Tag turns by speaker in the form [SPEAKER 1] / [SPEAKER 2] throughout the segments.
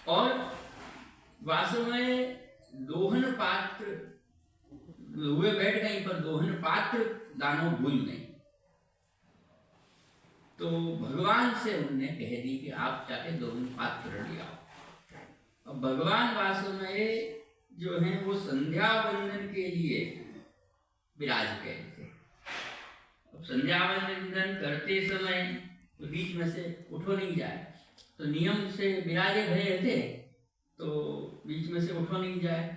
[SPEAKER 1] और वास्तव में दोहन पात्र हुए बैठ गई, पर दोहन पात्र दानव भूल गए। तो भगवान से उनने कह दी कि आप जाके दोहन पात्र ले आओ। अब भगवान वास्तव में जो है वो संध्या वंदन के लिए विराज गए थे। अब संध्या वंदन करते समय तो बीच में से उठो नहीं जाए, तो नियम से विराजे भये थे, तो बीच में से उठो नहीं जाए।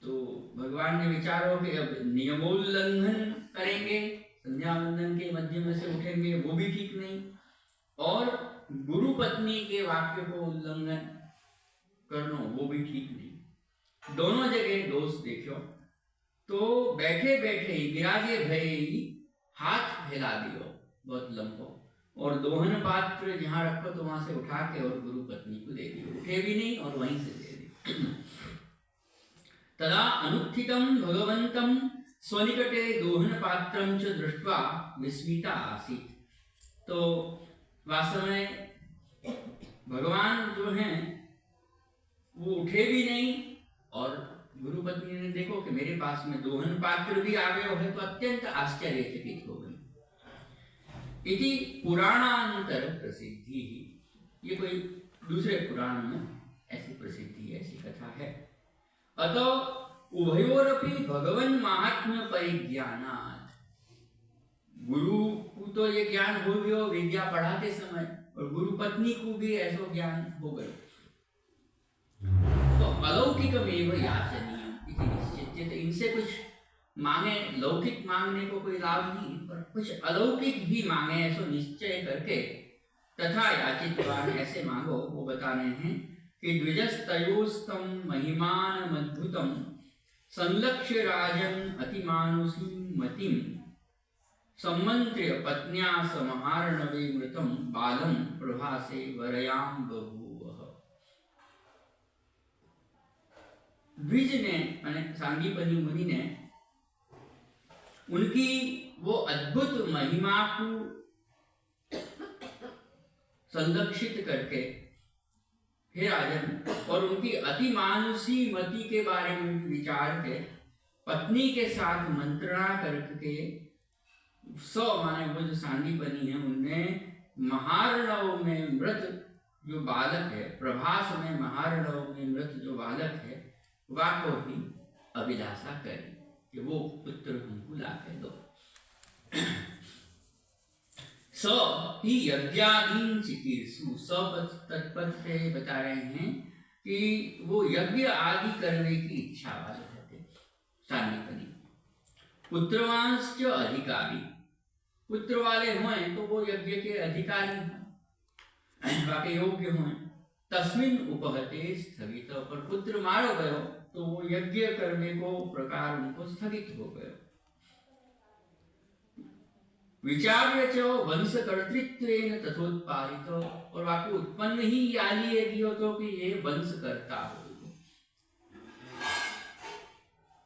[SPEAKER 1] तो भगवान ने विचारो कि अब नियमोल्लंघन करेंगे, संध्या वंदन के मध्य में से उठेंगे, वो भी ठीक नहीं, और गुरु पत्नी के वाक्य को उल्लंघन करना वो भी ठीक नहीं। दोनों जगह दोष देखो। तो बैठे बैठे ही विराजे भये ही हाथ फैला दियो बहुत लंबो, और दोहन पात्र जहां रखो तो वहां से उठा के और गुरु पत्नी को दे दियो। उठे भी नहीं और वहीं से दे दियो। तदा अनुत्थितं भगवन्तं स्वनिकटे दोहन पात्रं च दृष्ट्वा विस्मिता आसीत्। तो वास्तव में भगवान जो हैं वो उठे भी नहीं, और गुरु पत्नी ने देखो कि मेरे पास में दोहन पात्र भी आ गए है, तो अत्यंत आश्चर्यचकित हो गई। इति पुराणांतर प्रसिद्धि, ये कोई दूसरे पुराण में ऐसी प्रसिद्धि, ऐसी कथा है। अतः उभयोरपि भगवन् महात्म्य परिज्ञानात्, गुरु को तो ये ज्ञान हो गयो विद्या पढ़ाते समय, और गुरु पत्नी को भी ऐसा ज्ञान हो गयो। तो अलौकिकमेव याचनीयम् इति निश्चित्य, तो इनसे कुछ मांगे, लौकिक मांगने को कोई लाभ नहीं, पर कुछ अलौकिक ही मांगे ऐसा निश्चय करके, तथा याचितवान, ऐसे मांगो। वो बताने हैं कि द्विजस्तयोस्तं महिमानमद्भुतं संलक्ष्य राजन् अतिमानुषीं मतिं सम्मन्त्र्य पत्न्या समहार्णवे मृतं बालं प्रभासे वरयां बभूवः। द्विज ने माने सांदीपनि मुनि ने उनकी वो अद्भुत महिमा को संरक्षित करके, हे राजन, और उनकी अतिमानुषी मति के बारे में विचार के पत्नी के साथ मंत्रणा करके माने वो जो सांदीपनि है उनने महार्णव में मृत जो बालक है, प्रभास में महार्णव में मृत जो बालक है, वाको ही अभिलाषा करी कि वो पुत्र हमको ला के दो। स ही यज्ञादीन चिकीर्षु, तत्पद से बता रहे हैं कि वो यज्ञ आदि करने की इच्छा वाले थे सांदीपनि। पुत्रवांश्च अधिकारी, पुत्र वाले हों तो वो यज्ञ के अधिकारी हों, बाकी योग्य हों। तस्मिन् उपहते स्थगित, पर पुत्र मारो गयो तो वो यज्ञ करने को प्रकार उनको स्थगित हो गयो। विचार्य च वंश कर्तृत्वेन तथोत्पादित, और वाकु उत्पन्न ही यालिए दियो तो कि ये वंश करता हो।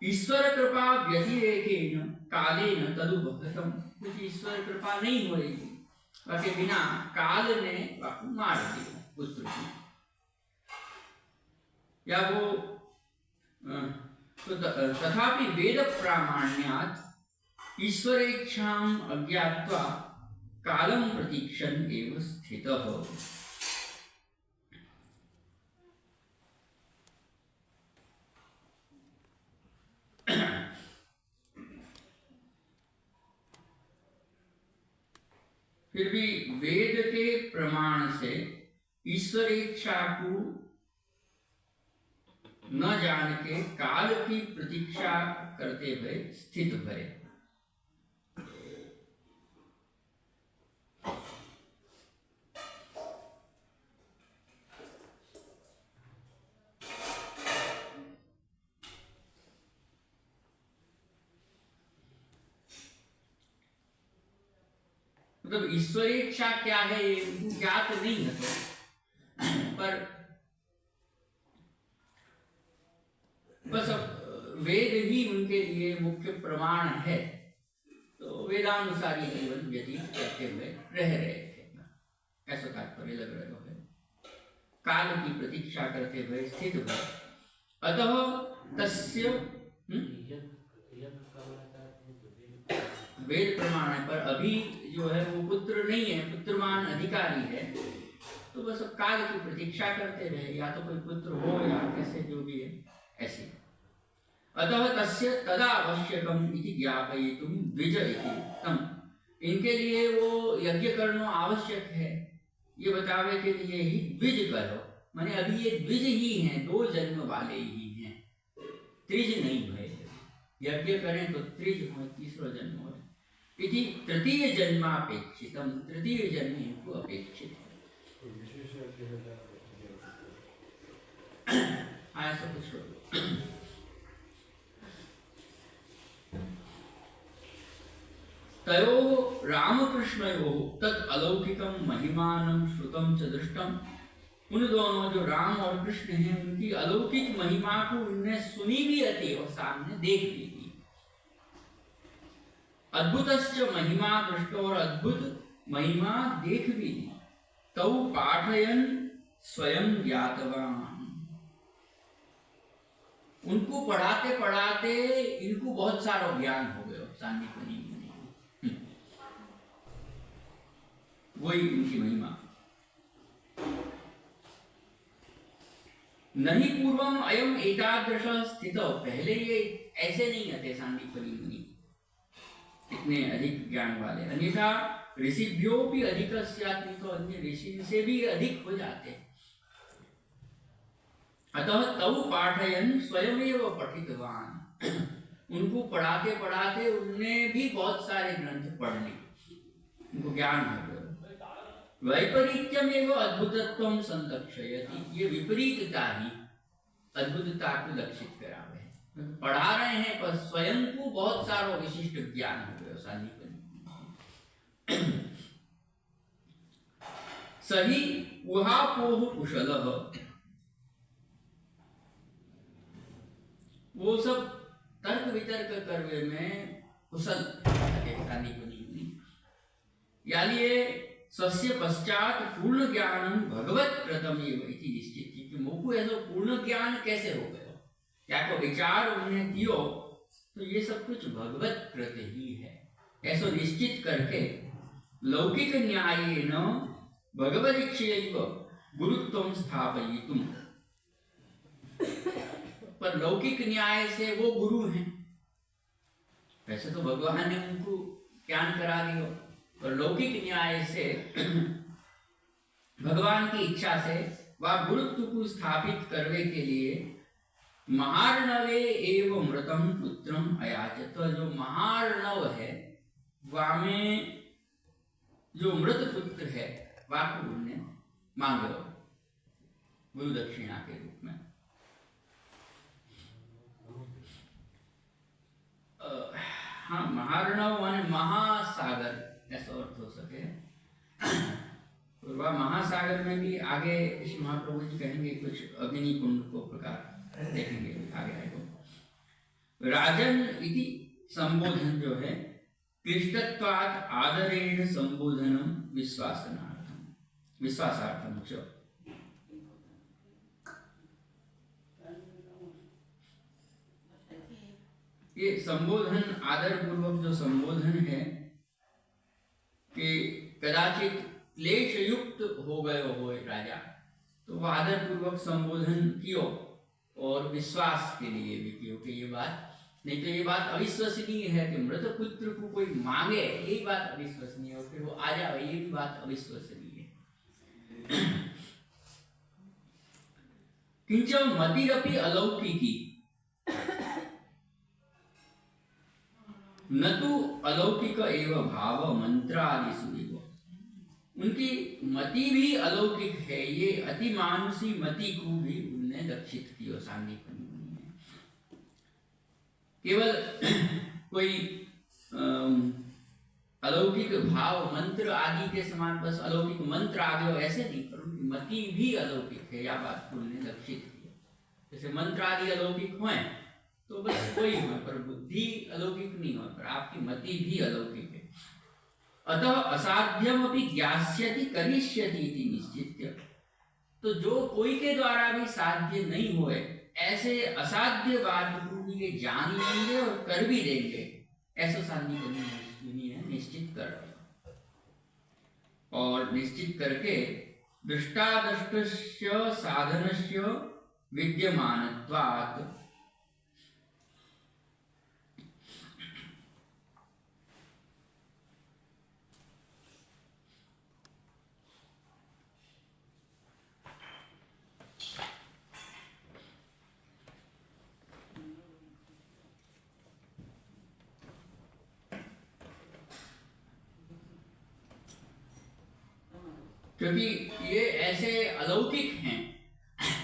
[SPEAKER 1] ईश्वर कृपा व्यतिरेकेन कालेन तदुपहतम, कुछ ईश्वर कृपा नहीं हो रही बाकी बिना काल ने वाकु मार दिया पुत्र को। या वो तो तथापि वेद प्रामाण्यात् ईश्वरेच्छाम अज्ञात्वा कालम प्रतीक्षन् एव स्थितः। फिर भी वेद के प्रमाण से ईश्वरेच्छा को न जान के काल की प्रतीक्षा करते हुए स्थित भरे। मतलब ईश्वरेच्छा क्या है ये ज्ञात नहीं है, पर बस वेद ही उनके लिए मुख्य प्रमाण है, तो वेदानुसारी जीवन व्यतीत करते हुए रह रहे थे। ऐसा तात्पर्य लग रहा है। काल की प्रतीक्षा करते हुए स्थित हुए। अतः तस्य वेद प्रमाण पर अभी जो है वो पुत्र नहीं है, पुत्रमान अधिकारी है, तो बस अब काल की प्रतीक्षा करते रहे, या तो कोई पुत्र हो या कैसे जो भी है ऐसे। अतः तस्य तदावश्यकम इति ज्ञापयितुम द्विज इति तम, इनके लिए वो यज्ञ करना आवश्यक है ये बतावे के लिए ही द्विज करो, माने अभी ये द्विज ही हैं, 2 जन्म वाले ही हैं, त्रिज नहीं हुए। यज्ञ करें तो त्रिज हो, तीसरा जन्म हो। इति तृतीय जन्मापेक्षितम, तृतीय जन्म इनको अपेक्षित है। ऐसा कुछ तयोः रामकृष्णयोः तत् अलौकिकं महिमानं श्रुतं च दृष्टम, उन दोनों जो राम और कृष्ण हैं उनकी अलौकिक महिमा को उनने सुनी भी थी और सामने देख भी थी। अद्भुतश्च महिमा दृष्ट, और अद्भुत महिमा देख भी ली। तौ पाठयन स्वयं ज्ञातवान, उनको पढ़ाते पढ़ाते इनको बहुत सारा ज्ञान हो गया सांदीपनी में। वही उनकी महिमा। नहीं पूर्वम अयम एतादृश स्थित, पहले ये ऐसे नहीं आते सांदीपनी मुनि, इतने अधिक ज्ञान वाले। अन्यथा ऋषिभ्यो भी अधिक, तो अन्य ऋषि से भी अधिक हो जाते। अतः तौ पाठयन स्वयमेव पठितवान, उनको पढ़ाते पढ़ाते उनने भी बहुत सारे ग्रंथ पढ़ लिए, उनको ज्ञान हो गया। वैपरीत्यमेव अद्भुतत्वं संलक्षयति, ये विपरीतता ही अद्भुतता को लक्षित करावे। पढ़ा रहे हैं पर स्वयं को बहुत सारा विशिष्ट ज्ञान हो गया सांदीपनी। सही उहापोह कुशलः, वो सब तर्क वितर्क करने में कुशल सांदीपनी। यानी स्वस्य पश्चात पूर्ण ज्ञान भगवत कृतम इति निश्चित, कि मोको ऐसा पूर्ण ज्ञान कैसे हो गया, क्या को विचार उन्हें दियो तो ये सब कुछ भगवत कृत ही है, ऐसा निश्चित करके लौकिक न्यायेन भगवदीक्षयैव गुरुत्वं स्थापयितुम, पर लौकिक न्याय से वो गुरु हैं। वैसे तो भगवान ने उनको ज्ञान करा दिया, और लौकिक न्याय से भगवान की इच्छा से वह गुरुत्व को स्थापित करने के लिए महार्णवे एवं मृतम पुत्रम अयाचत, तो जो महार्णव है वह में जो मृत पुत्र है वह को उन्हें मांगे गुरु दक्षिणा के रूप में। हाँ, महार्णव माने महासागर ऐसा अर्थ हो सके। वह महासागर में भी आगे श्री महाप्रभु जी कहेंगे कुछ अग्नि कुंड को प्रकार देखेंगे आगे आएगा। राजन इति संबोधन जो है क्लिष्टत्वात् आदरेण संबोधनम विश्वासार्थम च, ये संबोधन आदर पूर्वक जो संबोधन है कि कदाचित क्लेश युक्त हो गए हो राजा, तो वह आदर पूर्वक संबोधन कियो और विश्वास के लिए भी कियो कि ये बात, नहीं तो ये बात अविश्वसनीय है कि मृत पुत्र को कोई मांगे, यही बात अविश्वसनीय है, और फिर वो आ जाए ये भी बात अविश्वसनीय है। किंच मतिरपि अलौकिकी, न तो अलौकिक एवं भाव मंत्रादिषु, उनकी मति भी अलौकिक है, ये अति मानुषी मति को भी उनने लक्षित किया सांदीपनी में। केवल कोई अलौकिक भाव मंत्र आदि के समान बस अलौकिक मंत्र आ गए ऐसे नहीं, पर उनकी मति भी अलौकिक है, या बात को उन्हें लक्षित किया। जैसे मंत्र आदि अलौकिक हुए तो बस कोई हो, पर बुद्धि अलौकिक नहीं हो, पर आपकी मति भी अलौकिक है। अतः असाध्यमपि ज्ञास्यति करिष्यति इति निश्चित्य। तो जो कोई के द्वारा भी साध्य नहीं हुए ऐसे असाध्य बात को ये जान लेंगे और कर भी देंगे, ऐसा साध्य करनी है, निश्चित कर रहे और निश्चित करके दृष्टादृष्टस्य साधनस्य विद्यमानत्वात् क्योंकि ये ऐसे अलौकिक हैं,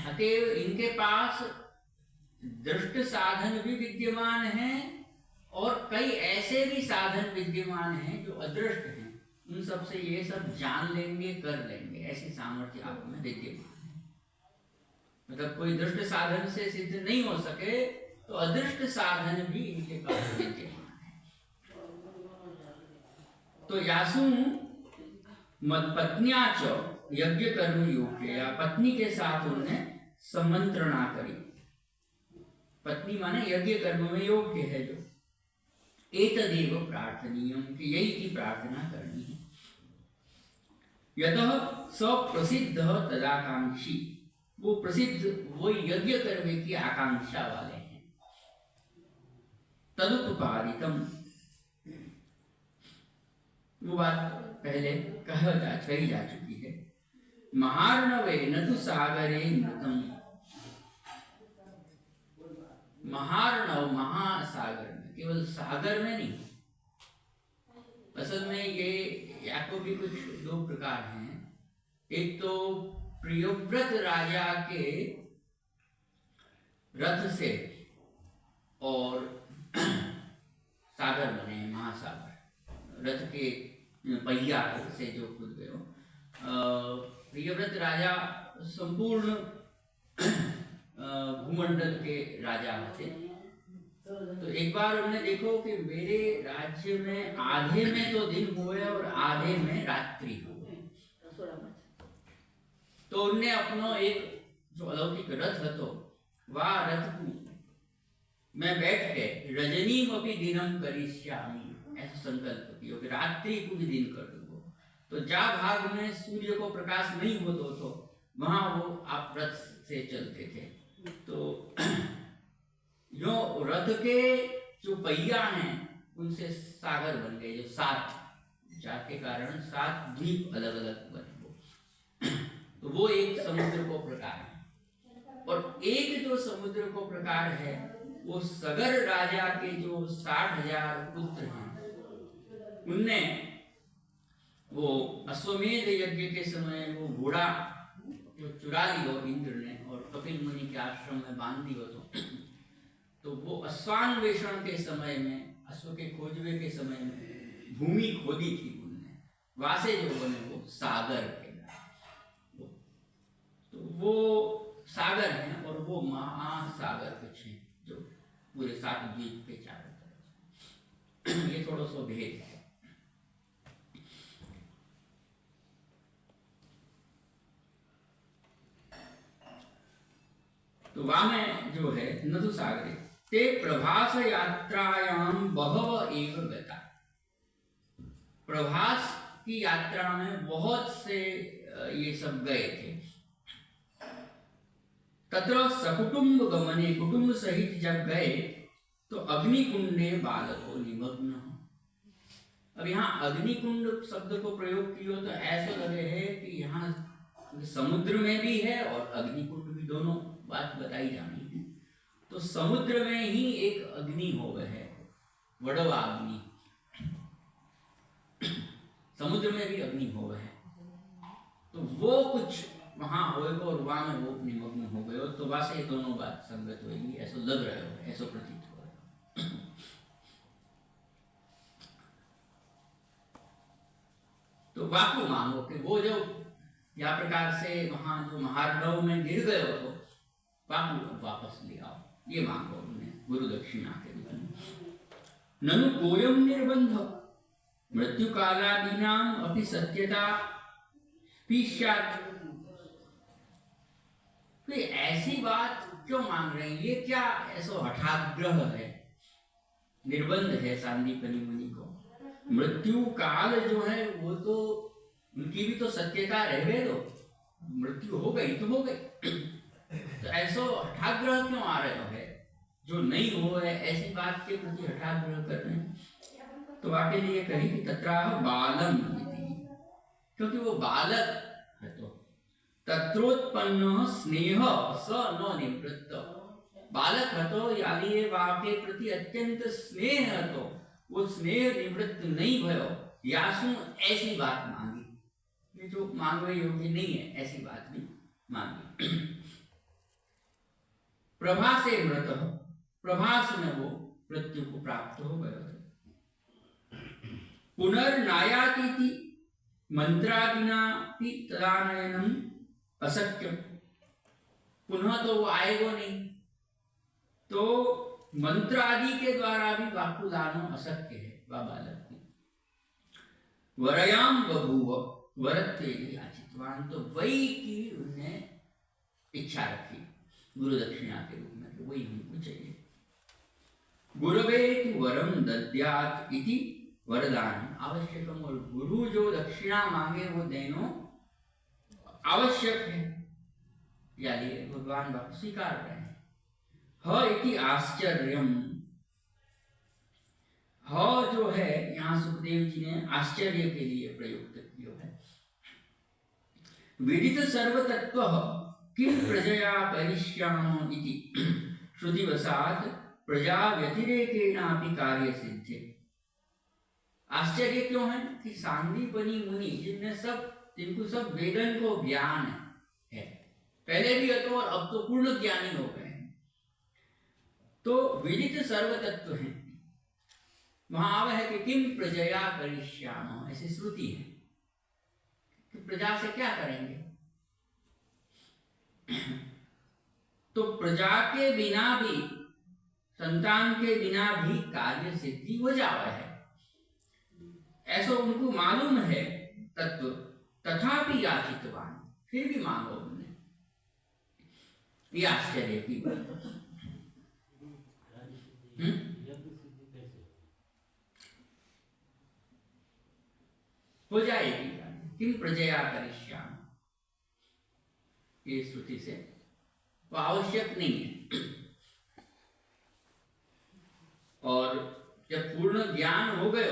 [SPEAKER 1] अतएव इनके पास दृष्ट साधन भी विद्यमान हैं और कई ऐसे भी साधन विद्यमान हैं जो अदृष्ट हैं, उन सब से ये सब जान लेंगे, कर लेंगे, ऐसी सामर्थ्य आप में विद्यमान है। मतलब कोई दृष्ट साधन से सिद्ध नहीं हो सके तो अदृष्ट साधन भी इनके पास विद्यमान है। तो यासु मत पत्निया च यज्ञ कर्म योग्य, या पत्नी के साथ उन्होंने समंत्रणा करी। पत्नी माने यज्ञ कर्म में योग्य है जो, एतदेव प्रार्थनीयम, कि यही की प्रार्थना करनी है। यतः स प्रसिद्ध तदाकांक्षी, वो प्रसिद्ध, वो यज्ञ करने की आकांक्षा वाले हैं। तदुपपादितम, वो बात पहले कही जा चुकी है। महार्णवे न तो सागरे मृतम, महार्णव महासागर में, केवल सागर में नहीं, असल में ये याको भी कुछ दो प्रकार हैं। एक तो प्रियव्रत राजा के रथ से और सागर बने, महासागर, रथ के पहिया से जो खुद गए। प्रियव्रत राजा संपूर्ण भूमंडल के राजा थे। तो एक बार उन्होंने देखो कि मेरे राज्य में आधे में तो दिन हुए और आधे में रात्रि हुए, तो उनने अपनो एक जो अलौकिक रथ હતો, वह रथ में बैठ के रजनीम अपि दिनम करिष्यामि, ऐसा संकल्प किया कि रात्रि को भी दिन कर दूंगा। तो जहाँ भाग में सूर्य को प्रकाश नहीं होता तो वहां वो आप रथ से चलते थे। तो जो रथ के जो पहिया हैं उनसे सागर बन गए, जो सात, जाके कारण सात द्वीप अलग अलग बने। तो वो एक समुद्र को प्रकार है। और एक जो समुद्र को प्रकार है वो सगर राजा के जो 60,000 पुत्र हैं, उनने वो अश्वमेध यज्ञ के समय वो घोड़ा जो चुरा लियो इंद्र ने और कपिल मुनि के आश्रम में बांध दियो तो वो अश्वान्वेषण के समय में, अश्व के खोजवे के समय में भूमि खोदी थी उनने, वासे जो बने वो सागर के, तो वो सागर हैं और वो महासागर कुछ है जो पूरे 7 द्वीप के चारों तरफ। ये थोड़ा सा भेद है। तो वहां में जो है नदु सागरे ते प्रभास यात्रायाम बहव एव गता, प्रभास की यात्रा में बहुत से ये सब गए थे। तत्र सकुटुंब गमने, कुटुंब सहित जब गए तो अग्निकुंडे बालको निमग्न। अब यहाँ अग्निकुंड शब्द को प्रयोग किया तो ऐसा लगे है कि यहाँ समुद्र में भी है और अग्निकुंड भी, दोनों बात बताई जानी है। तो समुद्र में ही एक अग्नि हो गए है, वड़वा अग्नि, समुद्र में भी अग्नि हो गए, तो वो कुछ वहां होएगा और वहां में वो निमग्न हो गए, तो वहां से दोनों बात संगत होगी, ऐसा लग रहा है, ऐसा प्रतीत हो रहा है। तो वाकु मांगो कि वो जो या प्रकार से वहां जो महार्णव में गिर गए हो तो वाकु वापस ले आओ, ये मांगो उन्हें गुरु दक्षिणा के रूप में। ननु कोयम निर्बंध, मृत्यु कालादीनाम अपि सत्यता पीश्यात्। तो ऐसी बात क्यों मांग रहे हैं? ये क्या ऐसा हठाग्रह है, निर्बंध है सांदीपनि मुनि को? मृत्यु काल जो है वो तो उनकी भी तो सत्यता रह गए, तो मृत्यु हो गई तो हो गई। तो ऐसा हठाग्रह क्यों आ रहे है? जो नहीं हो है ऐसी बात के प्रति हठाग्रह कर रहे हैं। तो आपके लिए कही कि तत्राह बालम, क्योंकि वो बालक है, तो तत्रोत्पन्न स्नेह स न निवृत्त। बालक है तो यानी वाके प्रति अत्यंत स्नेह है, तो वो स्नेह निवृत्त नहीं भयो, यासु ऐसी बात मांगी। ये जो मांगने योग्य नहीं है ऐसी बात भी मांगी। प्रभा से मृत, प्रभास में वो मृत्यु को प्राप्त हो गए। पुनर्नायाति मंत्रादिना तदानयनम अशक्यम। पुनः तो वो आएगा नहीं, तो मंत्र आदि के द्वारा भी वाकुदान अशक्य है बालक की। वरयाम बभूव वरत्वे याचितवान, तो वही की उन्हें इच्छा रखी गुरु दक्षिणा के रूप में, तो वही हमको चाहिए। गुरवे वरम दद्यात् इति वरदान आवश्यकम, और गुरु जो दक्षिणा मांगे वो देनो आवश्यक है, यानी भगवान बात स्वीकार रहे हैं। ह इति आश्चर्यम, ह जो है यहाँ सुखदेव जी ने आश्चर्य के लिए प्रयुक्त किया है। विदित सर्वतत्व किम प्रजया करिष्यामो इति श्रुतिवशात् प्रजा व्यतिरेकेणापि कार्य सिद्धे। आश्चर्य क्यों है कि सांदीपनि मुनि जिनको सब वेदन को ज्ञान है, पहले भी तो और अब तो पूर्ण ज्ञानी हो गए हैं, तो विदित सर्व तत्व है। वहां आव है कि किम प्रजया करिष्यामो, ऐसी श्रुति है कि प्रजा से क्या करेंगे। तो प्रजा के बिना भी, संतान के बिना भी कार्य सिद्धि हो जावा है, ऐसा उनको मालूम है तत्व। तथापि याचितवान, फिर भी मांगो उन्होंने। ये आश्चर्य की बात। हो जाएगी, किम प्रजया करिष्यामि, ये श्रुति से वो आवश्यक नहीं है। और जब पूर्ण ज्ञान हो गए